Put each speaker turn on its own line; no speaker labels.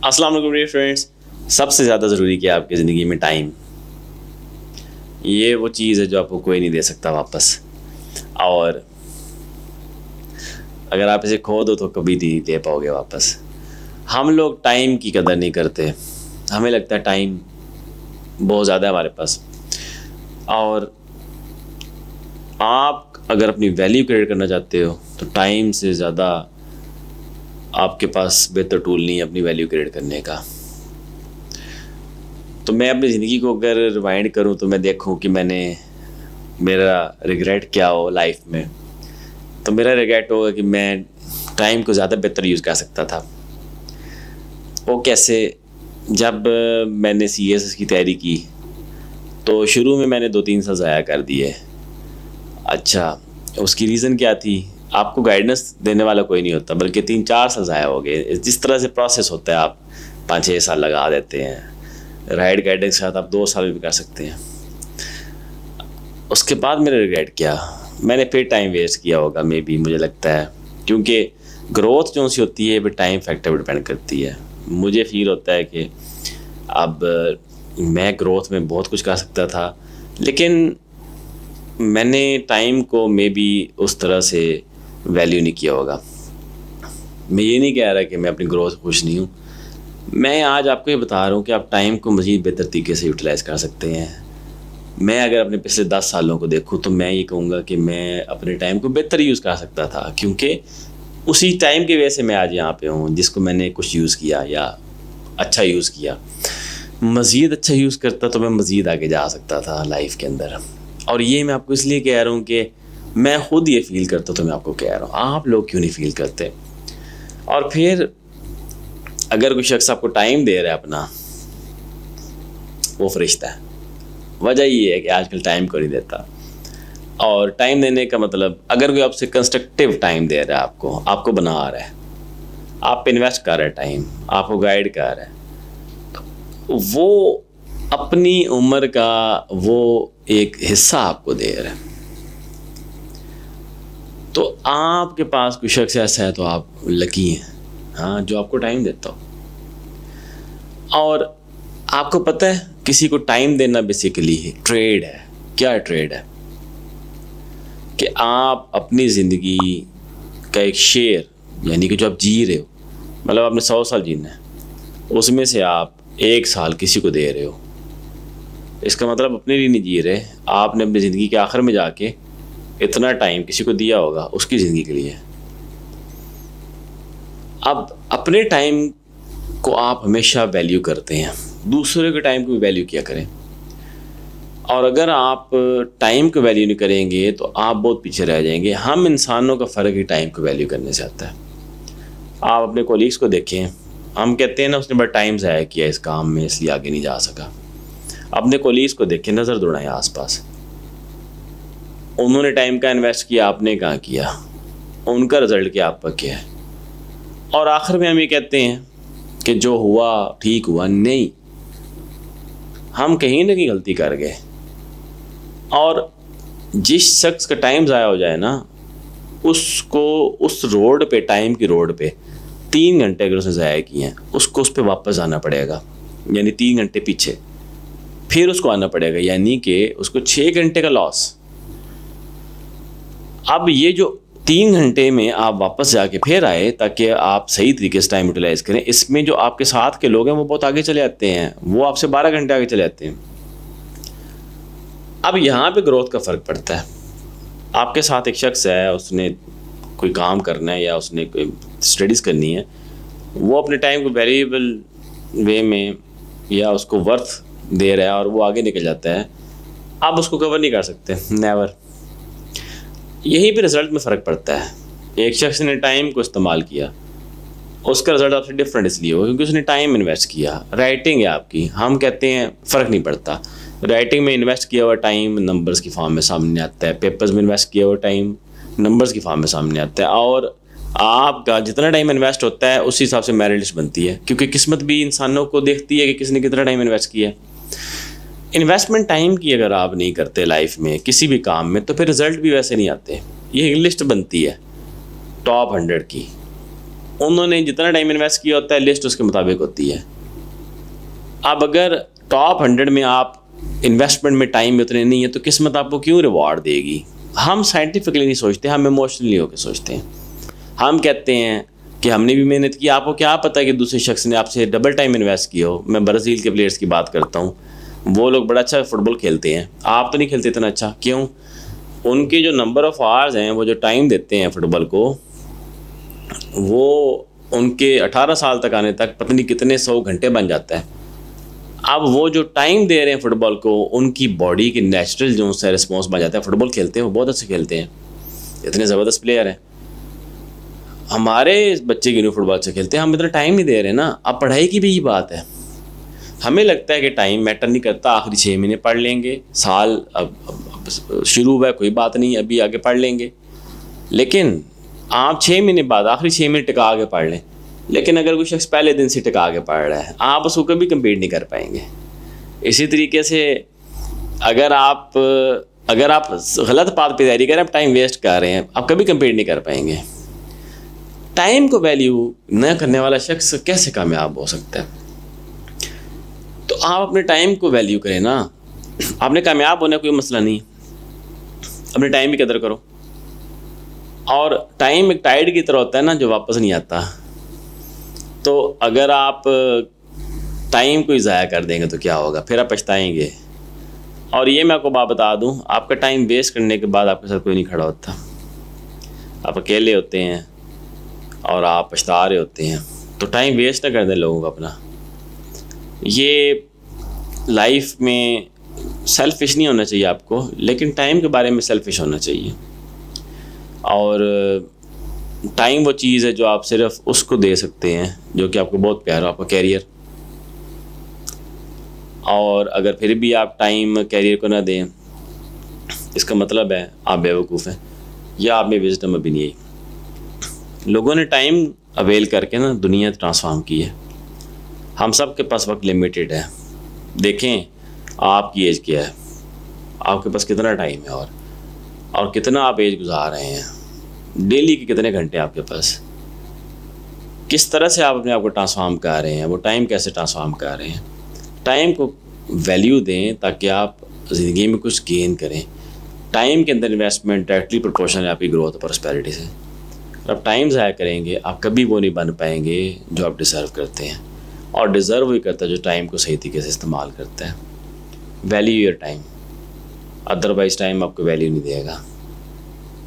السلام علیکم dear friends. سب سے زیادہ ضروری کیا آپ کی زندگی میں ٹائم. یہ وہ چیز ہے جو آپ کو کوئی نہیں دے سکتا واپس, اور اگر آپ اسے کھو دو تو کبھی نہیں دے پاؤ گے واپس. ہم لوگ ٹائم کی قدر نہیں کرتے. ہمیں لگتا ہے ٹائم بہت زیادہ ہے ہمارے پاس, اور آپ اگر اپنی ویلیو کریٹ کرنا چاہتے ہو تو ٹائم سے زیادہ آپ کے پاس بہتر ٹول نہیں ہے اپنی ویلیو کریٹ کرنے کا. تو میں اپنی زندگی کو اگر ریوائنڈ کروں تو میں دیکھوں کہ میرا ریگریٹ کیا ہو لائف میں, تو میرا ریگریٹ ہوگا کہ میں ٹائم کو زیادہ بہتر یوز کر سکتا تھا. وہ کیسے؟ جب میں نے CSS کی تیاری کی تو شروع میں نے 2-3 سال ضائع کر دیے. اچھا, اس کی ریزن کیا تھی؟ آپ کو گائیڈنس دینے والا کوئی نہیں ہوتا, بلکہ 3-4 سال ضائع ہو گئے. جس طرح سے پروسیس ہوتا ہے آپ 5-6 سال لگا دیتے ہیں. رائٹ گائیڈنس کے ساتھ آپ 2 سال بھی کر سکتے ہیں. اس کے بعد میرا ریگریٹ کیا, میں نے پھر ٹائم ویسٹ کیا ہوگا مے بی, مجھے لگتا ہے, کیونکہ گروتھ جو سی ہوتی ہے وہ ٹائم فیکٹر پہ ڈپینڈ کرتی ہے. مجھے فیل ہوتا ہے کہ اب میں گروتھ میں بہت کچھ کر سکتا تھا, لیکن میں نے ٹائم کو مے بی اس طرح سے ویلیو نہیں کیا ہوگا. میں یہ نہیں کہہ رہا کہ میں اپنی گروتھ خوش نہیں ہوں. میں آج آپ کو یہ بتا رہا ہوں کہ آپ ٹائم کو مزید بہتر طریقے سے یوٹیلائز کر سکتے ہیں. میں اگر اپنے پچھلے 10 سالوں کو دیکھوں تو میں یہ کہوں گا کہ میں اپنے ٹائم کو بہتر یوز کر سکتا تھا, کیونکہ اسی ٹائم کی وجہ سے میں آج یہاں پہ ہوں, جس کو میں نے کچھ یوز کیا یا اچھا یوز کیا. مزید اچھا یوز کرتا تو میں مزید آگے جا سکتا تھا لائف کے اندر. اور یہ میں آپ کو اس لیے کہہ رہا ہوں کہ میں خود یہ فیل کرتا تو میں آپ کو کہہ رہا ہوں, آپ لوگ کیوں نہیں فیل کرتے؟ اور پھر اگر کوئی شخص آپ کو ٹائم دے رہا ہے اپنا, وہ فرشتہ ہے. وجہ یہ ہے کہ آج کل ٹائم کو نہیں دیتا. اور ٹائم دینے کا مطلب, اگر کوئی آپ سے کنسٹرکٹیو ٹائم دے رہا ہے, آپ کو بنا رہا ہے, آپ پہ انویسٹ کر رہا ہے ٹائم, آپ کو گائیڈ کر رہا ہے, وہ اپنی عمر کا وہ ایک حصہ آپ کو دے رہا ہے. تو آپ کے پاس کوئی شخص ایسا ہے تو آپ لکی ہیں, ہاں, جو آپ کو ٹائم دیتا ہو. اور آپ کو پتہ ہے کسی کو ٹائم دینا بیسیکلی ٹریڈ ہے. کیا ٹریڈ ہے؟ کہ آپ اپنی زندگی کا ایک شیئر, یعنی کہ جو آپ جی رہے ہو, مطلب آپ نے 100 سال جینا ہے, اس میں سے آپ 1 سال کسی کو دے رہے ہو. اس کا مطلب اپنے لیے نہیں جی رہے, آپ نے اپنی زندگی کے آخر میں جا کے اتنا ٹائم کسی کو دیا ہوگا اس کی زندگی کے لیے. اب اپنے ٹائم کو آپ ہمیشہ ویلیو کرتے ہیں, دوسرے کے ٹائم کو بھی ویلیو کیا کریں. اور اگر آپ ٹائم کو ویلیو نہیں کریں گے تو آپ بہت پیچھے رہ جائیں گے. ہم انسانوں کا فرق ہی ٹائم کو ویلیو کرنے سے آتا ہے. آپ اپنے کولیگس کو دیکھیں, ہم کہتے ہیں نا اس نے بڑا ٹائم ضائع کیا اس کام میں اس لیے آگے نہیں جا سکا. اپنے کولیگس کو دیکھیں, نظر دوڑائیں آس پاس, انہوں نے ٹائم کا انویسٹ کیا, آپ نے کہاں کیا, ان کا رزلٹ کیا آپ کا کیا ہے. اور آخر میں ہم یہ کہتے ہیں کہ جو ہوا ٹھیک ہوا. نہیں, ہم کہیں نہ کہیں غلطی کر گئے. اور جس شخص کا ٹائم ضائع ہو جائے نا, اس کو اس روڈ پہ, ٹائم کی روڈ پہ 3 گھنٹے اگر اس نے ضائع کیے ہیں, اس کو اس پہ واپس آنا پڑے گا, یعنی 3 گھنٹے پیچھے پھر اس کو آنا پڑے گا, یعنی کہ اس کو 6 گھنٹے کا لاس. اب یہ جو 3 گھنٹے میں آپ واپس جا کے پھر آئے تاکہ آپ صحیح طریقے سے ٹائم یوٹیلائز کریں, اس میں جو آپ کے ساتھ کے لوگ ہیں وہ بہت آگے چلے جاتے ہیں, وہ آپ سے 12 گھنٹے آگے چلے جاتے ہیں. اب یہاں پہ گروتھ کا فرق پڑتا ہے. آپ کے ساتھ ایک شخص ہے, اس نے کوئی کام کرنا ہے یا اس نے کوئی اسٹڈیز کرنی ہے, وہ اپنے ٹائم کو ویریبل وے میں یا اس کو ورتھ دے رہا ہے اور وہ آگے نکل جاتا ہے. آپ اس کو کور نہیں کر سکتے, نیور. یہیں پہ رزلٹ میں فرق پڑتا ہے. ایک شخص نے ٹائم کو استعمال کیا, اس کا رزلٹ آپ سے ڈفرینٹ اس لیے ہو کیونکہ اس نے ٹائم انویسٹ کیا. رائٹنگ ہے آپ کی, ہم کہتے ہیں فرق نہیں پڑتا. رائٹنگ میں انویسٹ کیا ہوا ٹائم نمبرز کی فارم میں سامنے آتا ہے, پیپرز میں انویسٹ کیا ہوا ٹائم نمبرز کی فارم میں سامنے آتا ہے. اور آپ کا جتنا ٹائم انویسٹ ہوتا ہے اسی حساب سے میرٹ لسٹ بنتی ہے, کیونکہ قسمت بھی انسانوں کو دیکھتی ہے کہ کس نے کتنا ٹائم انویسٹ کیا ہے. انویسٹمنٹ ٹائم کی اگر آپ نہیں کرتے لائف میں کسی بھی کام میں, تو پھر رزلٹ بھی ویسے نہیں آتے. یہ لسٹ بنتی ہے ٹاپ 100 کی, انہوں نے جتنا ٹائم انویسٹ کیا ہوتا ہے لسٹ اس کے مطابق ہوتی ہے. اب اگر ٹاپ 100 میں آپ انویسٹمنٹ میں ٹائم میں اتنے نہیں ہے تو قسمت آپ کو کیوں ریوارڈ دے گی؟ ہم سائنٹیفکلی نہیں سوچتے, ہم ایموشنلی ہو کے سوچتے ہیں. ہم کہتے ہیں کہ ہم نے بھی محنت کی, آپ کو کیا پتہ کہ دوسرے شخص نے آپ سے ڈبل ٹائم انویسٹ کیا ہو. میں برازیل کے پلیئرس کی بات کرتا ہوں, وہ لوگ بڑا اچھا فٹ بال کھیلتے ہیں, آپ تو نہیں کھیلتے اتنا اچھا. کیوں؟ ان کے جو نمبر آف آورز ہیں, وہ جو ٹائم دیتے ہیں فٹ بال کو, وہ ان کے 18 سال تک آنے تک پتہ نہیں کتنے 100 گھنٹے بن جاتا ہے. اب وہ جو ٹائم دے رہے ہیں فٹ بال کو, ان کی باڈی کے نیچرل جو سے رسپانس بن جاتا ہے. فٹ بال کھیلتے ہیں, وہ بہت اچھے کھیلتے ہیں, اتنے زبردست پلیئر ہیں. ہمارے بچے کی نیو فٹ بال اچھے کھیلتے ہیں, ہم اتنا ٹائم نہیں دے رہے نا. اب پڑھائی کی بھی یہی بات ہے, ہمیں لگتا ہے کہ ٹائم میٹر نہیں کرتا, آخری 6 مہینے پڑھ لیں گے, سال اب شروع ہوا ہے کوئی بات نہیں, ابھی آگے پڑھ لیں گے. لیکن آپ 6 مہینے بعد آخری 6 مہینے ٹکا کے پڑھ لیں. لیکن اگر کوئی شخص پہلے دن سے ٹکا کے پڑھ رہا ہے, آپ اس کو کبھی کمپیٹ نہیں کر پائیں گے. اسی طریقے سے اگر آپ غلط بات پہ تیاری کریں, آپ ٹائم ویسٹ کر رہے ہیں, آپ کبھی کمپیٹ نہیں کر پائیں گے. ٹائم کو ویلیو نہ کرنے والا شخص کیسے کامیاب ہو سکتا ہے؟ تو آپ اپنے ٹائم کو ویلیو کریں نا. آپ نے کامیاب ہونے کوئی مسئلہ نہیں, اپنے ٹائم کی قدر کرو. اور ٹائم ایک ٹائڈ کی طرح ہوتا ہے نا, جو واپس نہیں آتا. تو اگر آپ ٹائم کو ہی ضائع کر دیں گے تو کیا ہوگا, پھر آپ پچھتائیں گے. اور یہ میں آپ کو بات بتا دوں, آپ کا ٹائم ویسٹ کرنے کے بعد آپ کے ساتھ کوئی نہیں کھڑا ہوتا. آپ اکیلے ہوتے ہیں اور آپ پچھتا رہے ہوتے ہیں. تو ٹائم ویسٹ نہ کر دیں لوگوں کو اپنا. یہ لائف میں سیلفش نہیں ہونا چاہیے آپ کو, لیکن ٹائم کے بارے میں سیلفش ہونا چاہیے. اور ٹائم وہ چیز ہے جو آپ صرف اس کو دے سکتے ہیں جو کہ آپ کو بہت پیارا, آپ کا کیریئر. اور اگر پھر بھی آپ ٹائم کیریئر کو نہ دیں, اس کا مطلب ہے آپ بیوقوف ہیں, یا آپ میں وزڈم ابھی نہیں آئی. لوگوں نے ٹائم اویل کر کے نا دنیا ٹرانسفارم کی ہے. ہم سب کے پاس وقت لمیٹیڈ ہے. دیکھیں آپ کی ایج کیا ہے, آپ کے پاس کتنا ٹائم ہے, اور کتنا آپ ایج گزار رہے ہیں, ڈیلی کے کتنے گھنٹے آپ کے پاس, کس طرح سے آپ اپنے آپ کو ٹرانسفارم کر رہے ہیں, وہ ٹائم کیسے ٹرانسفارم کر رہے ہیں. ٹائم کو ویلیو دیں تاکہ آپ زندگی میں کچھ گین کریں. ٹائم کے اندر انویسٹمنٹ ڈائریکٹلی پروپورشنل ہے آپ کی گروتھ اور پراسپیرٹی سے. اگر آپ ٹائم ضائع کریں گے, آپ کبھی وہ نہیں بن پائیں گے جو آپ ڈیزرو کرتے ہیں. اور ڈیزرو وہی کرتا ہے جو ٹائم کو صحیح طریقے سے استعمال کرتا ہے. Value your time, otherwise time آپ کو ویلیو نہیں دے گا.